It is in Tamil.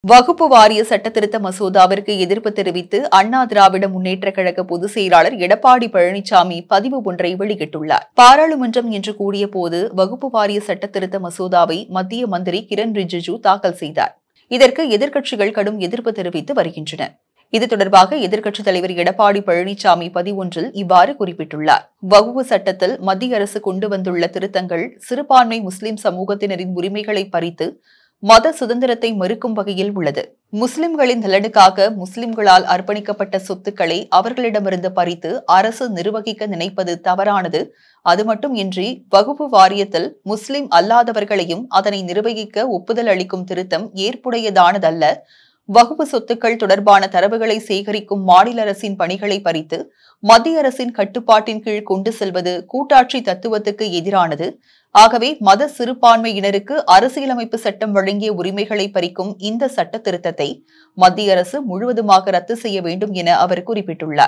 வகுப்பு வாரிய சட்டத்திருத்த மசோதாவிற்கு எதிர்ப்பு தெரிவித்து அண்ணா திராவிட முன்னேற்றக் கழக பொதுச் செயலாளர் எடப்பாடி பழனிசாமி பதிவு ஒன்றை வெளியிட்டுள்ளார். பாராளுமன்றம் இன்று கூடிய போது வகுப்பு வாரிய சட்டத்திருத்த மசோதாவை மத்திய மந்திரி கிரண் ரிஜிஜு தாக்கல் செய்தார். இதற்கு எதிர்க்கட்சிகள் கடும் எதிர்ப்பு தெரிவித்து வருகின்றன. இது தொடர்பாக எதிர்க்கட்சித் தலைவர் எடப்பாடி பழனிசாமி பதிவொன்றில் இவ்வாறு குறிப்பிட்டுள்ளார். வகுப்பு சட்டத்தில் மத்திய அரசு கொண்டு வந்துள்ள திருத்தங்கள் சிறுபான்மை முஸ்லிம் சமூகத்தினரின் உரிமைகளை பறித்து மத சுதந்திரத்தை மறுக்கும் வகையில் உள்ளது. முஸ்லிம்களின் நலனுக்காக முஸ்லிம்களால் அர்ப்பணிக்கப்பட்ட சொத்துக்களை அவர்களிடமிருந்து பறித்து அரசு நிர்வகிக்க நினைப்பது தவறானது. அது மட்டுமின்றி வகுப்பு வாரியத்தில் முஸ்லிம் அல்லாதவர்களையும் அதனை நிர்வகிக்க ஒப்புதல் அளிக்கும் திருத்தம் ஏற்புடையதானதல்ல. வகுப்பு சொத்துக்கள் தொடர்பான தரவுகளை சேகரிக்கும் மாநில அரசின் பணிகளை பறித்து மத்திய அரசின் கட்டுப்பாட்டின் கீழ் கொண்டு செல்வது கூட்டாட்சி தத்துவத்துக்கு எதிரானது. ஆகவே மத சிறுபான்மையினருக்கு அரசியலமைப்பு சட்டம் வழங்கிய உரிமைகளை பறிக்கும் இந்த சட்ட திருத்தத்தை மத்திய அரசு முழுவதுமாக ரத்து செய்ய வேண்டும் என அவர் குறிப்பிட்டுள்ளார்.